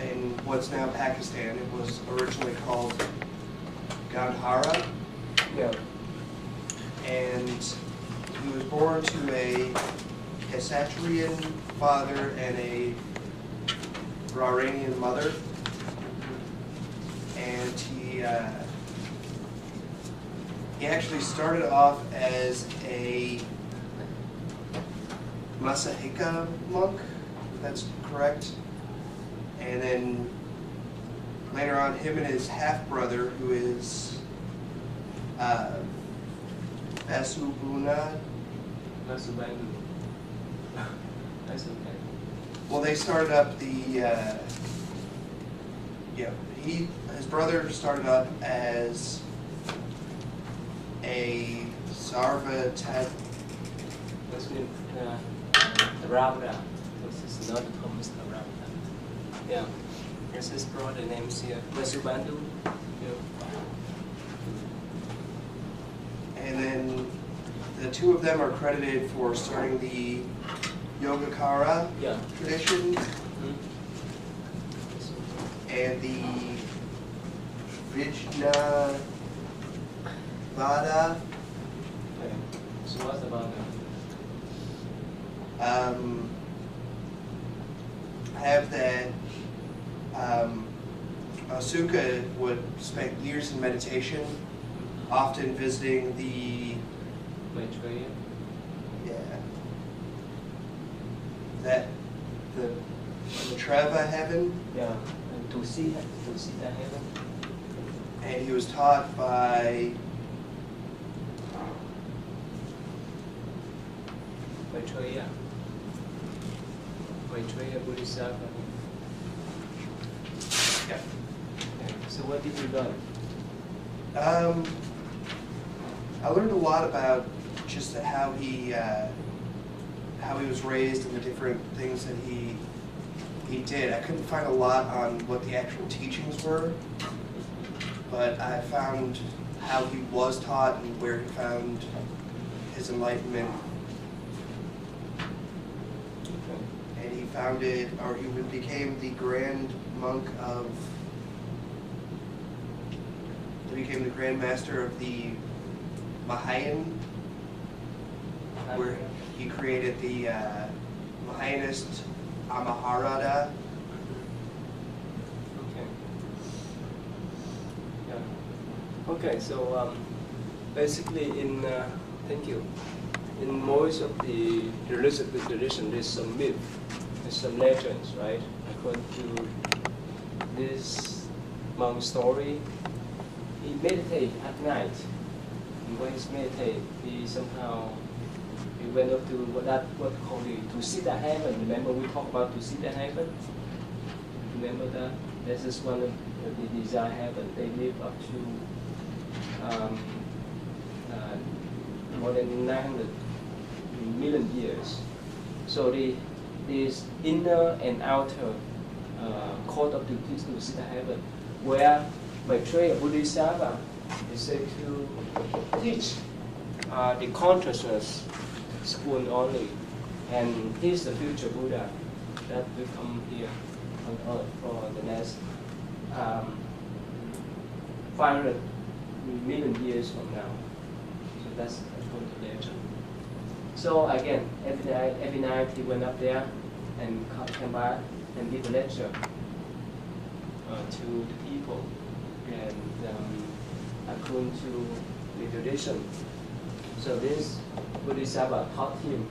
in what's now Pakistan. It was originally called Gandhara. Yeah. And he was born to a Kshatriyan father and a Brahmanian mother. And he actually started off as a Masahika monk, if that's correct. And then later on, him and his half-brother, who is Vasubandhu. Well, they started up the, his brother started up as a Sarvata. Ravana. This is not Thomas Ravana. Yeah. Here's his brother names here. Vasubandhu. Yeah. And then the two of them are credited for starting the Yogacara tradition. Mm-hmm. And the Vijnavada. Okay. So what's about that? Have that Asuka would spend years in meditation, often visiting the Maitreya. That the Treva heaven. Yeah, and to see that heaven. And he was taught by Maitreya Buddhism. Yeah. Okay. So what did you learn? I learned a lot about just how he was raised and the different things that he did. I couldn't find a lot on what the actual teachings were, but I found how he was taught and where he found his enlightenment. And he founded, or he became the Grand Monk of, he became the Grand Master of the Mahayana, where he created the Mahayanist Amaharada. Okay. Yeah. Okay. So basically, thank you. In most of the religious tradition, there's some myth, there's some legends, right? According to this monk story, he meditated at night. And when he meditated, he went up to what called it, to see the heaven. Remember we talked about to see the heaven? Remember that? This is one of the desired heaven. They live up to more than 900 million years. So this inner and outer court of the to see the heaven, where Maitreya Bodhisattva is said to teach the consciousness school only, and he's the future Buddha that will come here on earth for the next 500 million years from now. So that's according to legend. So again, every night he went up there and came back and did a lecture to the people, and according to the tradition. So this Bodhisattva taught him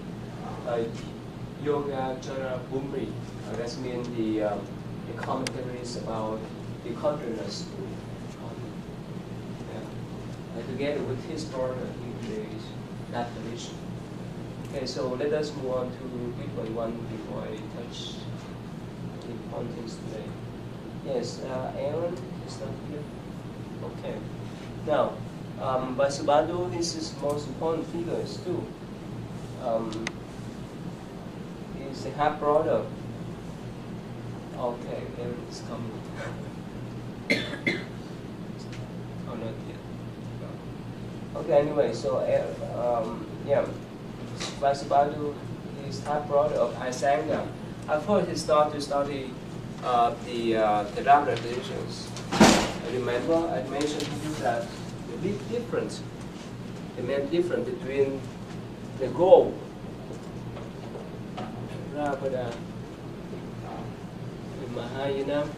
Yoga Jara Bhumri. That means the commentaries about the consciousness. Together with his brother, he created that tradition. Okay, so let us move on to 3.1 before I touch the important things today. Yes, Aaron is not here. Okay. Now, Vasubandhu, this is most important figures too. He's the half brother. Okay, Aaron is coming. Oh, not yet. No. Okay, anyway, so yeah, Vasubandhu is half brother of Asanga. At first, he started to study the Theravada traditions. Remember, I mentioned to you that the big difference, the main difference between the goal, Theravada, in Mahayana,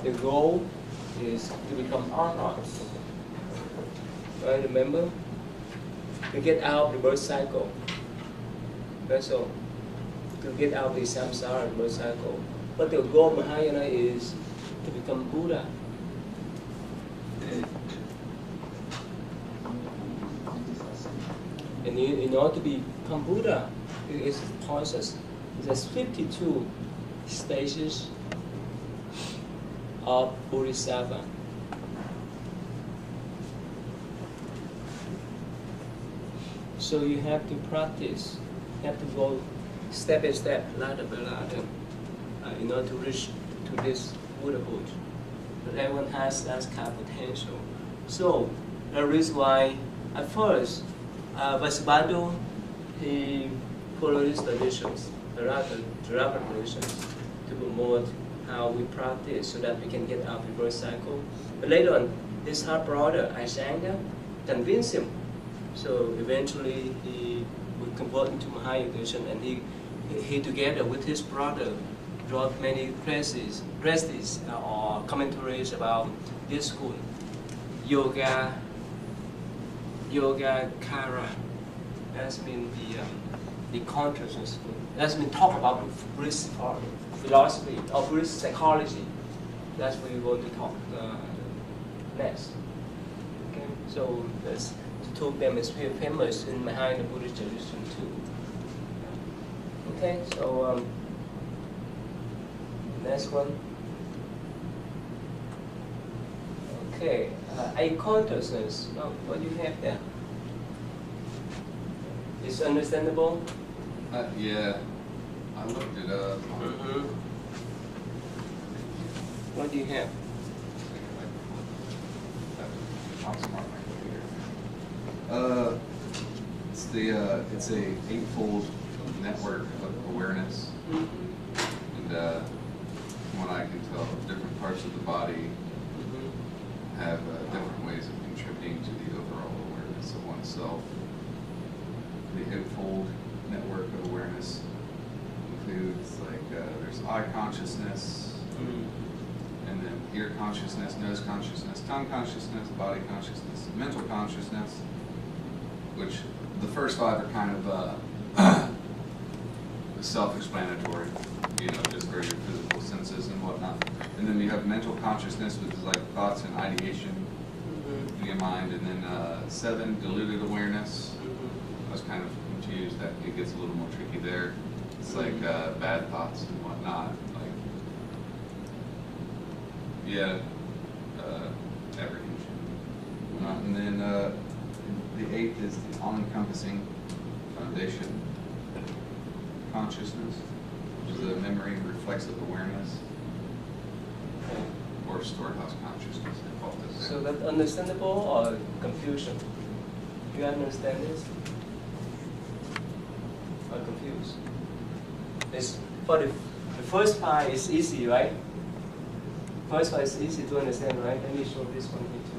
the goal is to become arhats. Right? Remember, to get out of the birth cycle. That's all. To get out of the samsara birth cycle. But the goal of Mahayana is to become Buddha. And in order to become Buddha, it's a process. There's 52 stages of Bodhisattva. So you have to practice, you have to go step by step, ladder by ladder, in order to reach to this Buddhahood. But everyone has that kind of potential. So the reason why, at first, Vasubandhu, he followed these traditions, the Theravada traditions, to promote how we practice so that we can get out of the birth cycle. But later on, his half brother, Asanga, convinced him. So eventually he would convert into Mahayana tradition, and he together with his brother wrote many treatises or commentaries about this school. Yoga Kara, that's been the consciousness school. That's been talk about Buddhist philosophy or Buddhist psychology. That's what we want to talk next. Okay, so that's the two of them is very famous in Mahayana Buddhist tradition too. Okay, so next one. Okay, a consciousness. Now, what do you have there? Is understandable? Yeah, I looked it up. What do you have? It's a eightfold network of awareness, and from what I can tell, different parts of the body have different ways of contributing to the overall awareness of oneself. The eightfold network of awareness includes there's eye consciousness, and then ear consciousness, nose consciousness, tongue consciousness, body consciousness, mental consciousness, which the first five are kind of self-explanatory, just for your physical senses and whatnot. And then you have mental consciousness, which is like thoughts and ideation in your mind, and then 7, deluded awareness. I was kind of confused that it gets a little more tricky there. It's like bad thoughts and whatnot. Apprehension. And then the 8th is the all-encompassing foundation consciousness, which is a memory and reflexive awareness, or storehouse consciousness, they call it. So that understandable or confusion? Do you understand this? Or confused? For the first part is easy, right? First part is easy to understand, right? Let me show this one here too.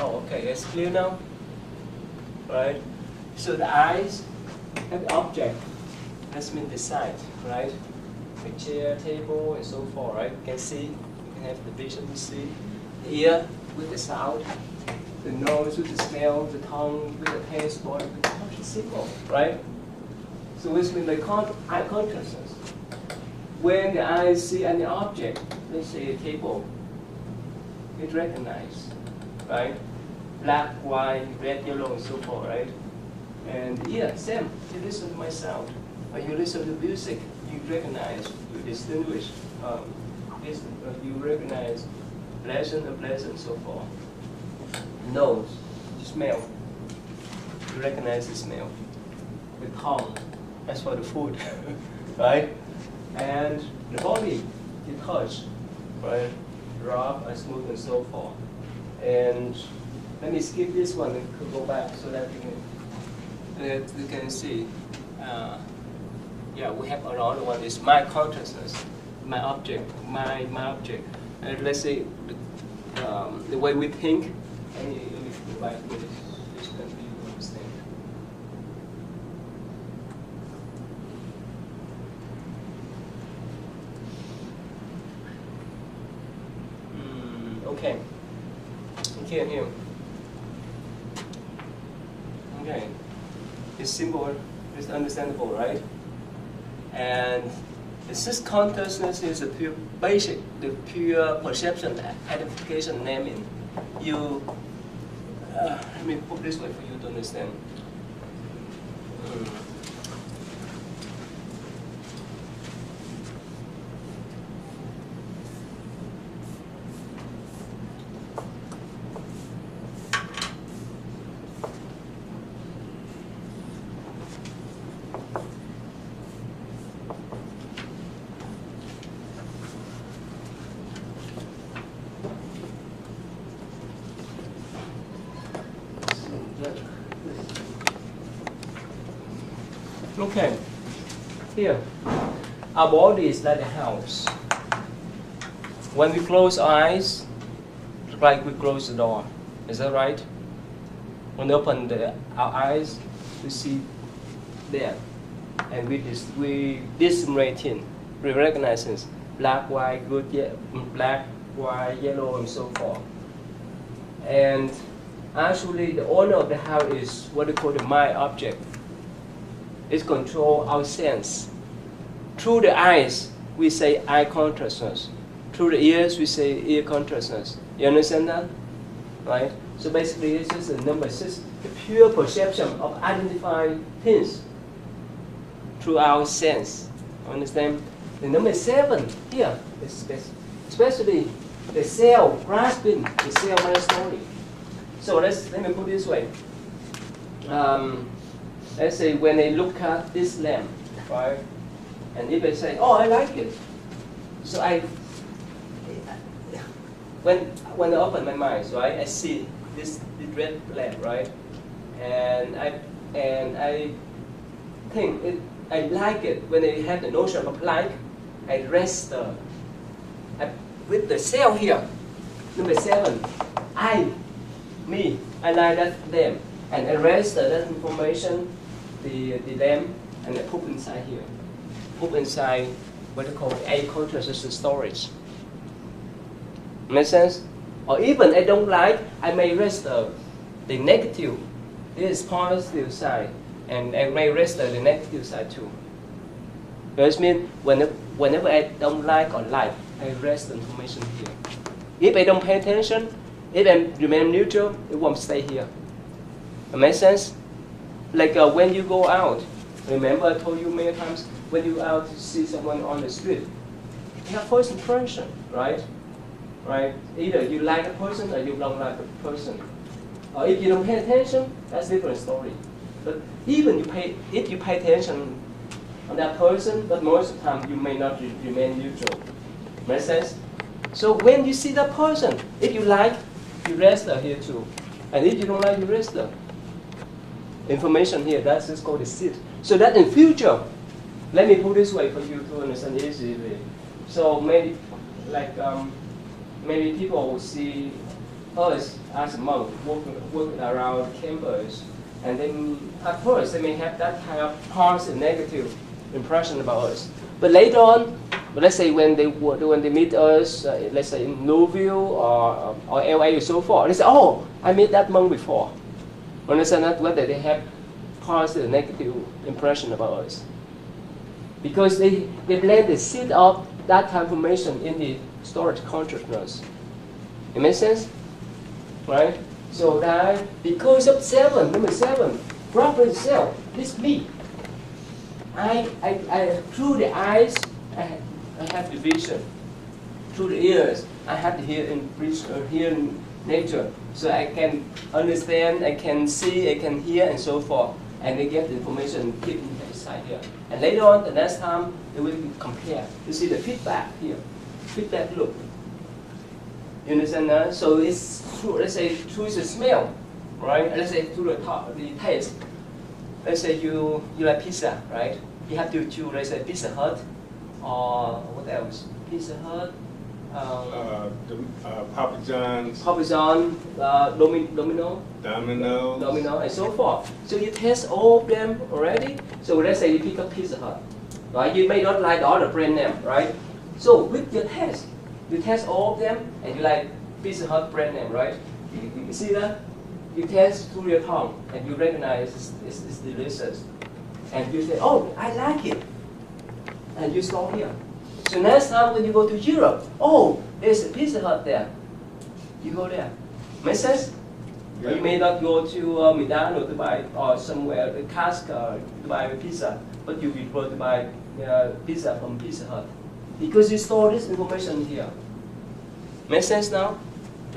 Okay, it's clear now, right? So the eyes have the object, that's mean the sight, right? The chair, table, and so forth, right? You can see, you can have the vision to see. The ear with the sound, the nose with the smell, the tongue with the taste, body with the touch, it's simple, right? So which means the eye consciousness. When the eyes see any object, let's say a table, it recognizes, right? Black, white, red, yellow, and so forth, right? And yeah, same. You listen to my sound. When you listen to music, you recognize distinguish. You recognize pleasant, unpleasant, so forth. Nose, you smell. You recognize the smell. The tongue, as for the food, right? And the body, you touch, right? Rough and smooth and so forth. And let me skip this one and go back so that you can see. Yeah, we have another one. Is my consciousness, my object, my object. And let's say the way we think. Let me go back to this country you understand. Okay. Here. Okay. It's simple. It's understandable, right? And this consciousness is a pure basic, the pure perception, identification, naming. Let me put this way for you to understand. Okay, here, our body is like a house. When we close our eyes, it's like we close the door. Is that right? When we open our eyes, we see there, and we discriminating, we recognize it. Black, white, good, black, white, yellow, and so forth. And actually, the owner of the house is what they call the mind object. It controls our sense. Through the eyes, we say eye consciousness. Through the ears, we say ear consciousness. You understand that? Right? So basically, it's just a number six, the pure perception of identifying things through our sense. Understand? The number 7 here is especially the cell grasping the cell mind story. So let me put it this way. Let's say when they look at this lamp, right? And if they say, "Oh, I like it," so when I open my mind, right, I see this red lamp, right? And I think I like it. When I have the notion of like, I rest with the cell here. Number 7, I like that lamp, and I rest that information, the lamp, and I put inside here. Put inside what they call a consciousness storage. Make sense? Or even I don't like, I may rest the negative. This is positive side, and I may rest the negative side too. Which means whenever I don't like or like, I rest the information here. If I don't pay attention, if I remain neutral, it won't stay here. It makes sense? Like when you go out, remember I told you many times, when you out to see someone on the street, you have first impression, right? Right? Either you like a person or you don't like a person. Or if you don't pay attention, that's a different story. But even if you pay attention on that person, but most of the time you may not remain neutral. Make sense? So when you see that person, if you like, you rest here too. And if you don't like, you rest there. Information here, that's just called the seed. So that in future, let me put this way for you to understand easily. So maybe maybe people will see us as a monk working around campus, and then at first they may have that kind of positive, negative impression about us. But later on, let's say when they meet us, let's say in Louisville or LA or so forth, they say, "Oh, I met that monk before." Understand that? Whether they have positive, negative impression about us, because they blend the seed of that kind of information in the storage consciousness. It makes sense, right? So that because of number 7, proper itself, this me. I through the eyes, I have the vision. Through the ears, I have to hear in nature, so I can understand, I can see, I can hear, and so forth, and they get the information keep inside here. And later on, the next time, they will compare. You see the feedback here, feedback loop. You understand that? So it's through, let's say, through the smell, right? Let's say through the taste. Let's say you like pizza, right? You have to choose, let's say, Pizza Hut, or what else? Pizza Hut. Papa John's, Domino, and so forth. So you test all of them already. So let's say you pick up Pizza Hut, right? You may not like the other brand name, right? So with your test, you test all of them, and you like Pizza Hut brand name, right? You see that? You test through your tongue, and you recognize it's delicious, and you say, "Oh, I like it," and you stop here. So next time when you go to Europe, oh, there's a Pizza Hut there. You go there. Make sense? Yeah. You may not go to Milano to buy, or somewhere, the Casca to buy a pizza, but you prefer to buy pizza from Pizza Hut. Because you store this information here. Make sense now?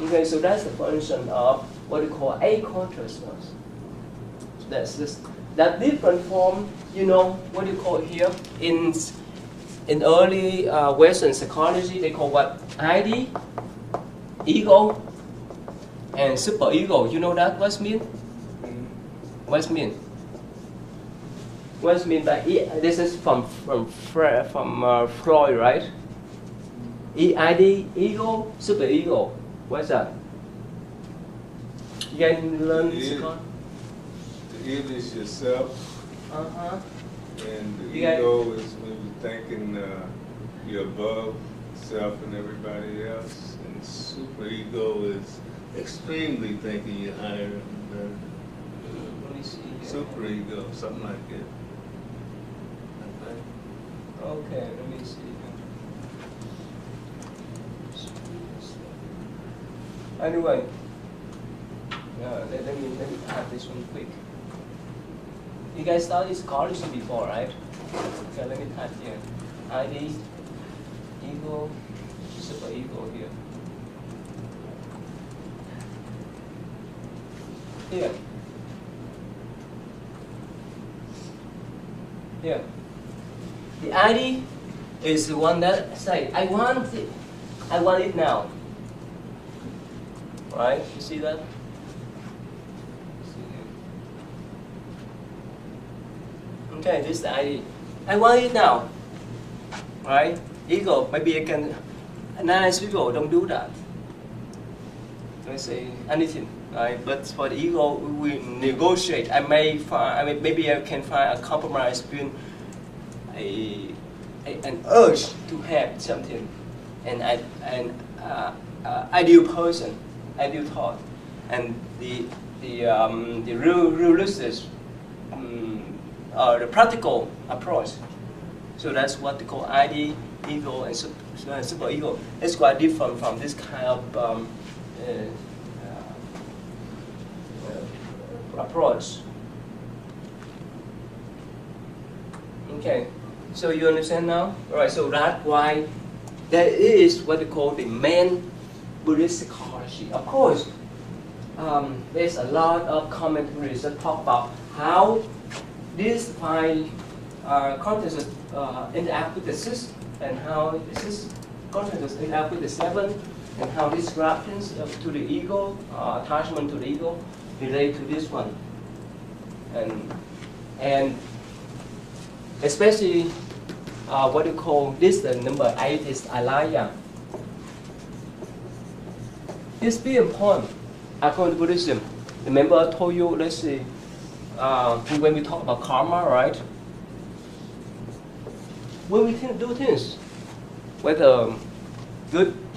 Okay, so that's the function of what we call a consciousness. That's just that different form, you know, what you call here in early Western psychology, they call what? ID, ego, and superego. You know that? What's mean? What's mean? What's mean by this is from Freud, right? ID, ego, superego. What's that? You can learn psychology. The id is yourself. Uh-huh. And the ego is when you're thinking you're above self and everybody else. And superego is extremely thinking you're higher and better. Let me see. Superego, something like that. Okay, let me see. Anyway, let me add this one quick. You guys studied psychology before, right? Okay, let me type here. ID, ego, superego here. Here. Here. The ID is the one that say, I want it now. Right? You see that? Okay, this is the ID. I want it now. Right? Ego, maybe I can analyze people, don't do that. Let's say anything. Right? But for the ego, we negotiate. Maybe I can find a compromise between an urge to have something and an ideal person, ideal thought, and the realistic, the practical approach. So that's what they call ID, ego, and super ego. It's quite different from this kind of approach. Okay, so you understand now? All right, so that's why there is what they call the main Buddhist psychology. Of course, there's a lot of commentaries that talk about how these five consciousness interact with the six, and how the six consciousness interact with the seven, and how these reactions to the ego, attachment to the ego, relate to this one. And especially what you call this, the number 8 is alaya. It's very important according to Buddhism. Remember I told you, let's see, when we talk about karma, right? When we do things, whether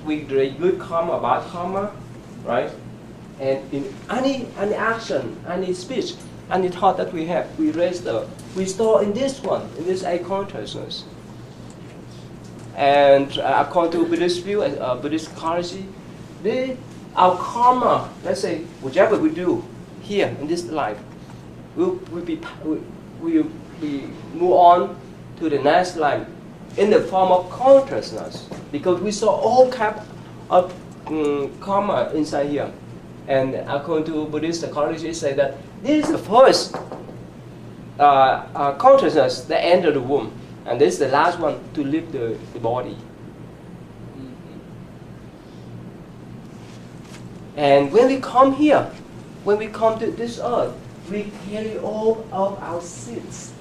we do good karma or bad karma, right? And in any action, any speech, any thought that we have, we store in this one, in this eye consciousness. And according to Buddhist view, Buddhist psychology, our karma, let's say, whichever we do here in this life, we move on to the next life in the form of consciousness, because we saw all kind of karma inside here. And according to Buddhist psychology, say that this is the first consciousness that entered the womb, and this is the last one to leave the body. And when we come here, when we come to this earth, we carry all of our seeds,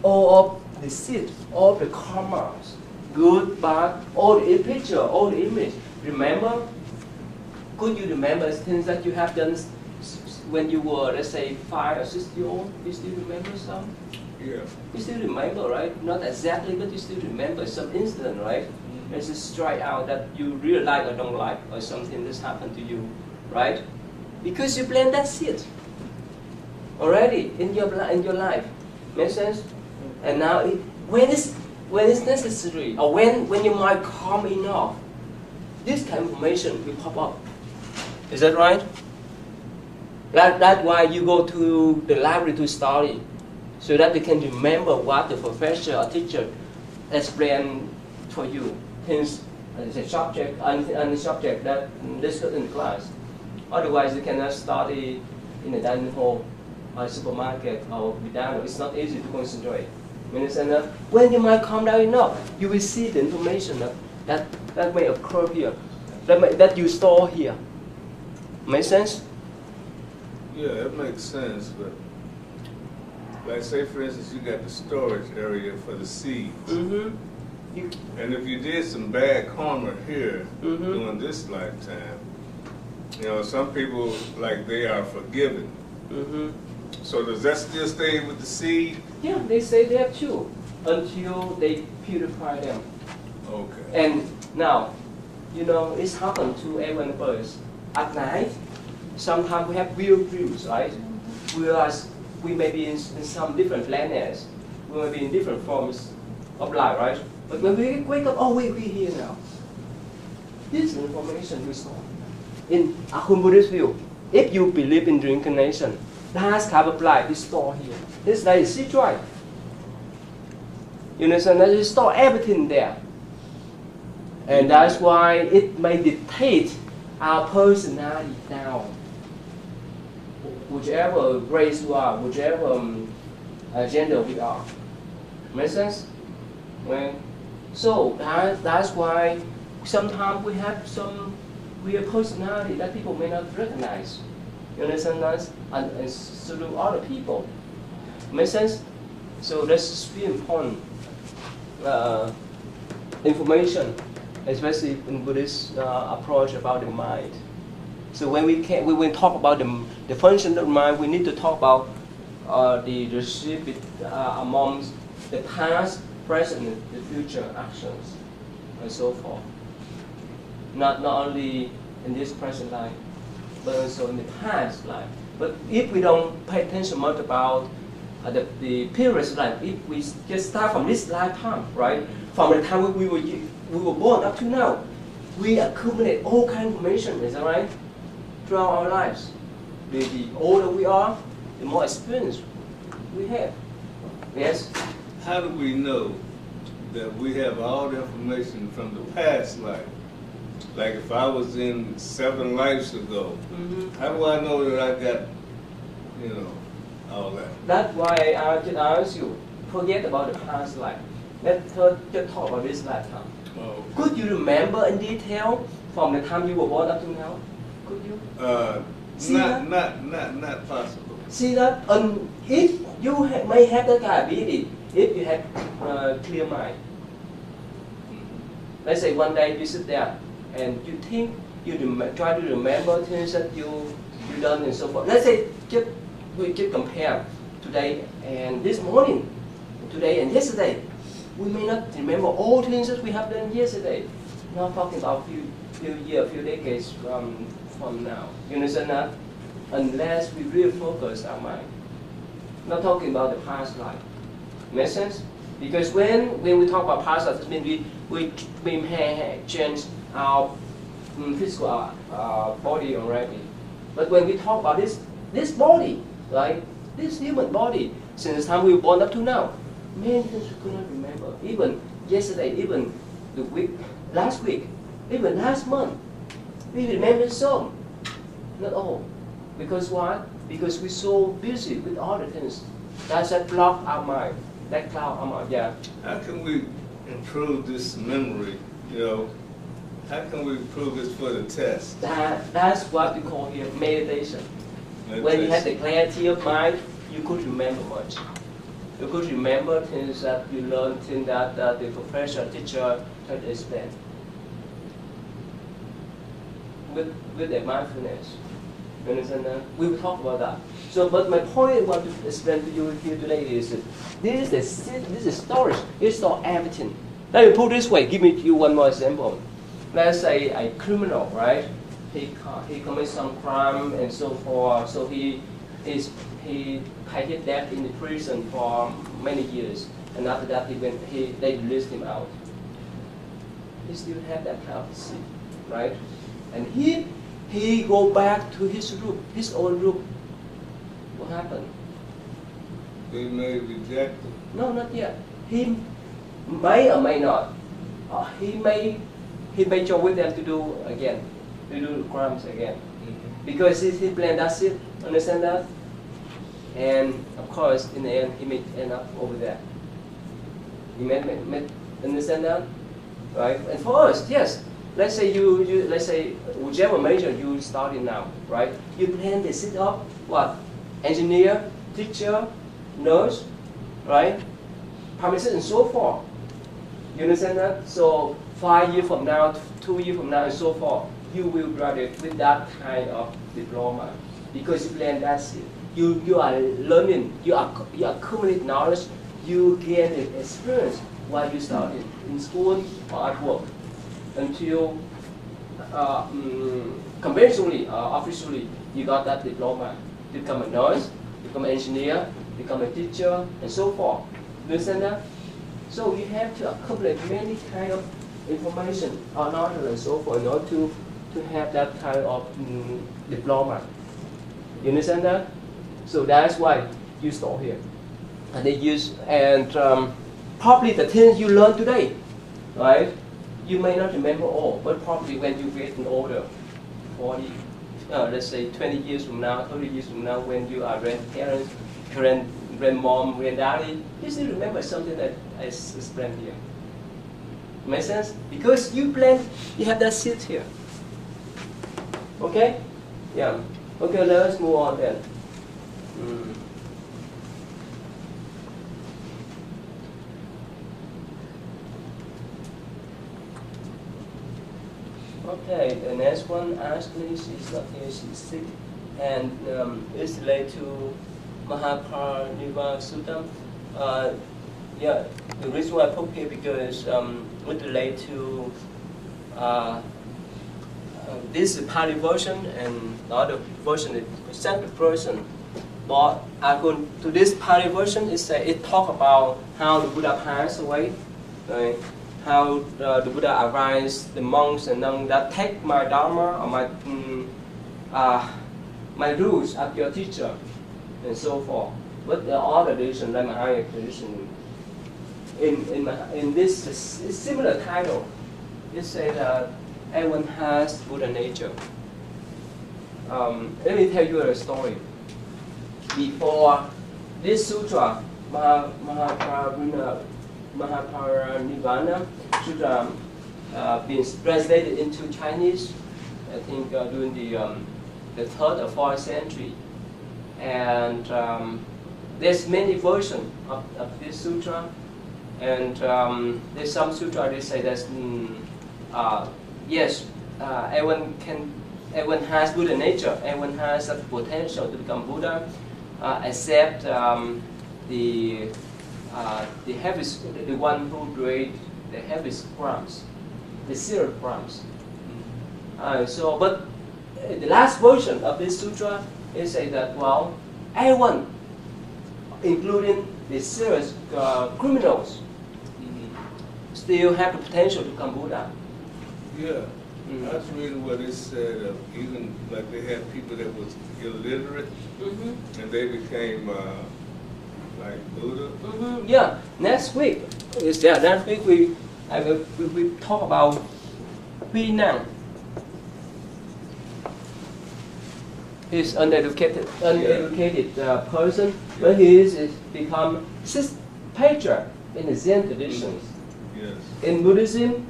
all of the seeds, all the karmas, good, bad, all the picture, all the image. Remember? Could you remember things that you have done when you were, let's say, 5 or 6 years old? You still remember some? Yeah. You still remember, right? Not exactly, but you still remember some incident, right? There's a strike out that you really like or don't like, or something that's happened to you, right? Because you plant that seed already in your life. Make sense? And now, when it's necessary, or when your mind calm enough, this kind of information will pop up. Is that right? That's why you go to the library to study, so that you can remember what the professor or teacher explained for you. Hence, the subject and the subject that discussed in the class. Otherwise, you cannot study in the dining hall, or supermarket, or without. It's not easy to concentrate. When your mind calm down enough, you will see the information that may occur here, that you store here. Make sense? Yeah, it makes sense, but like say for instance you got the storage area for the seeds. And if you did some bad karma here during this lifetime, you know, some people like they are forgiven. So does that still stay with the seed? Yeah, they say they have to until they purify them. Okay. And now, you know, it's happened to everyone else. At night, sometimes we have weird dreams, right? Whereas we may be in some different planets, we may be in different forms of life, right? But when we wake up, oh, we're here now. This is information we saw. In Akun Buddhist view, if you believe in reincarnation, that kind of life is stored here. It's like a seed drive. You understand that you store everything there. And that's why it may dictate our personality down. Whichever race you are, whichever gender we are. Make sense? Right? So that's why sometimes we have some weird personality that people may not recognize. You understand that? And so do other people. Make sense? So that's very important information, especially in Buddhist approach about the mind. So when we talk about the function of the mind, we need to talk about the relationship amongst the past, present, and the future actions, and so forth. Not only in this present life, but also in the past life. But if we don't pay attention much about the previous life, if we just start from this lifetime, right? From the time we were born up to now, we accumulate all kind of information, is that right? Throughout our lives. The older we are, the more experience we have. Yes? How do we know that we have all the information from the past life? Like if I was in 7 lives ago, how do I know that I got, you know, all that? That's why I just ask you, forget about the past life. Let's just talk about this lifetime. Oh. Could you remember in detail from the time you were born up to now? Could you? Not possible. See that? If you may have that ability, if you have clear mind. Let's say one day you sit there and you think, you try to remember things that you done and so forth. Let's say we just compare today and this morning, today and yesterday. We may not remember all things that we have done yesterday. Not talking about few years, few decades from now. You understand that? Unless we really focus our mind. Not talking about the past life. Make sense? Because when we talk about past life, it means we may change our physical body already. But when we talk about this body, right? This human body, since the time we were born up to now, many things we could not remember. Even yesterday, even the week, last week, even last month, we remember some, not all. Because why? Because we're so busy with other things. That block our mind, that cloud our mind. Yeah. How can we improve this memory? You know, how can we improve this for the test? That's what we call here meditation. When you have the clarity of mind, you could remember much. You could remember things that you learned, things that the professor, teacher tried to explain. With the mindfulness. You understand that? We will talk about that. So, but my point I want to explain to you here today is that this is storage. It stores everything. Let me put it this way. Give me you one more example. Let's say a criminal, right? He commits some crime and so forth. So he hid death in the prison for many years, and after that they released him out. He still have that kind of seed, right? And he go back to his root, his own root. What happened? They may reject him. No, not yet. He may or may not. He may join with them to do crimes again. Mm-hmm. Because he planned that it. Understand that? And of course, in the end, he may end up over there. You may understand that, right? And for us, yes. Let's say let's say whichever major you study now, right? You plan to sit up, what? Engineer, teacher, nurse, right? Pharmacist and so forth. You understand that? So 5 years from now, 2 years from now, and so forth, you will graduate with that kind of diploma because you plan that shit. You are learning, you accumulate knowledge, you gain experience while you study in school or at work. Until conventionally, officially, you got that diploma. You become a nurse, become an engineer, become a teacher, and so forth. You understand that? So you have to accumulate many kind of information or knowledge and so forth in order to have that kind of diploma. You understand that? So that's why you store here. And they use, and probably the things you learn today, right? You may not remember all, but probably when you get older, 40, let's say 20 years from now, 30 years from now, when you are grandparents, grandmom, granddaddy, you still remember something that I explained here. Make sense? Because you have that seed here. Okay? Yeah. Okay, let's move on then. Okay, the next one asked me, she's not here, she's sick, and it's related to Mahaparinibbana Sutta. Yeah, the reason why I put here because it relates to this is Pali version and the other version is Sanskrit version. But according to this Pali version, it talks about how the Buddha passed away, right? How the Buddha advised the monks and nuns that take my dharma or my rules as your teacher, and so forth. But the other tradition, like Mahayana tradition, in this similar title, it says that everyone has Buddha nature. Let me tell you a story. Before this sutra, Mahaparinibbana Sutra, been translated into Chinese, I think during the 3rd or 4th century. And there's many versions of this sutra. And there's some sutra they say that yes, everyone has Buddha nature, everyone has the potential to become Buddha, except the one who create the heaviest crimes, the serious crimes. But the last version of this sutra is say that everyone, including the serious criminals, still have the potential to become Buddha. Yeah, I was reading what it said. Even like they had people that was illiterate, and they became. I Like Buddha? Yeah, next week next week we talk about Huy Nang. He's uneducated person, but he is become sixth patriarch in the Zen traditions. Yes. In Buddhism,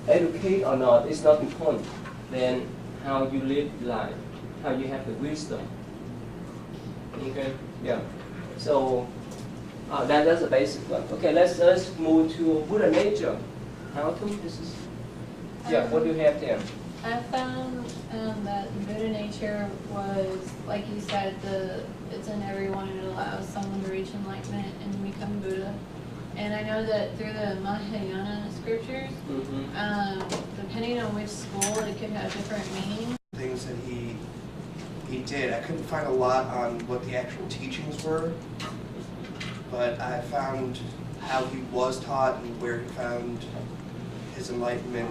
educate or not is not important. Then how you live life, how you have the wisdom. Okay, yeah. So that's a basic one. Okay, let's move to Buddha nature. How to this is. Yeah, what do you have there? I found that Buddha nature was, like you said, it's in everyone. It allows someone to reach enlightenment and become Buddha. And I know that through the Mahayana scriptures, depending on which school, it could have different meanings. Things that he did. I couldn't find a lot on what the actual teachings were, but I found how he was taught and where he found his enlightenment.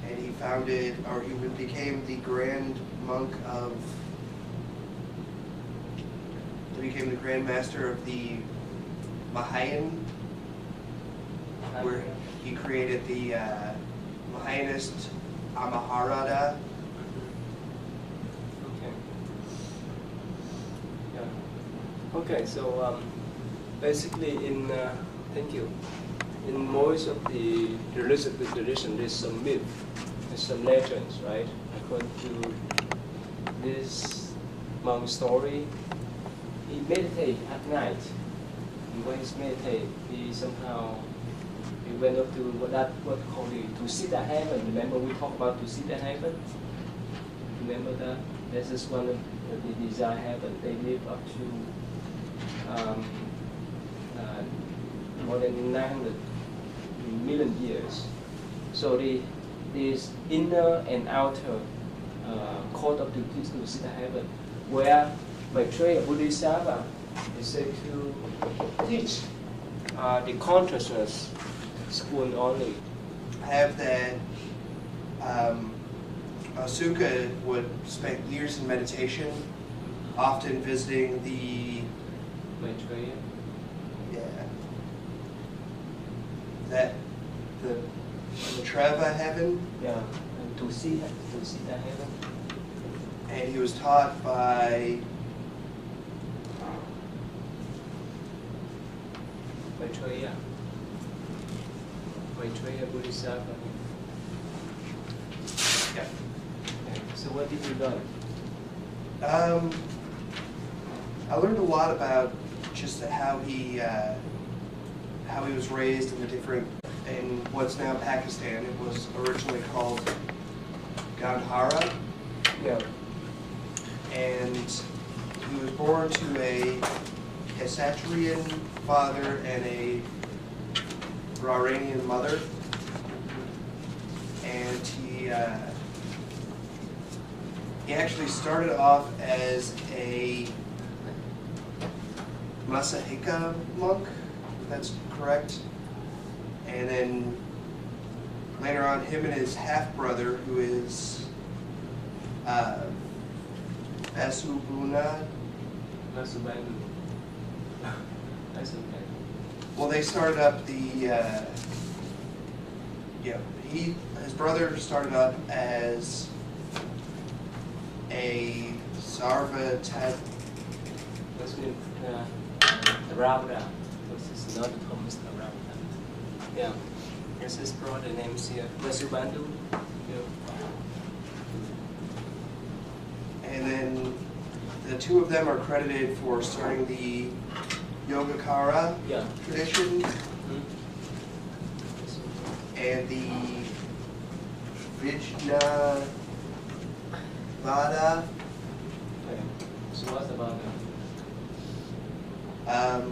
And he founded, or he became the Grand Monk of, he became the Grand Master of the Mahayana, where he created the Mahayanist Amaharada. Okay. Yeah. Okay, so basically thank you. In most of the religious tradition, there's some myth, there's some legends, right? According to this monk story, he meditated at night. And when he meditated, he went up to what called the Tusita heaven. Remember we talked about Tusita heaven? Remember that? This is one of the desire heaven. They live up to more than 900 million years. So this inner and outer court of the Tusita heaven, where Maitreya Bodhisattva is said to teach the consciousness school only. I have that Asuka would spend years in meditation, often visiting the Maitreya. That the Treva heaven. Yeah, and Tusita heaven. And he was taught by Maitreya Bodhisattva. yeah. Okay. So what did you learn? I learned a lot about just how he was raised in the different, in what's now Pakistan. It was originally called Gandhara. Yeah. And he was born to a Satrian father and a Raranian mother. And he actually started off as a Masahika monk, if that's correct. And then later on, him and his half-brother, who is Vasubandhu. Vasubandhu. That's okay. Well, they started up the, his brother started up as a Sarvatat. That's mean Ravda. This is not Thomas Ravda. Yeah. There's his brother names here. Vasubandhu. Yeah. And then the two of them are credited for starting the Yogacara tradition and the Vijnana Vada. Okay. So what's about that?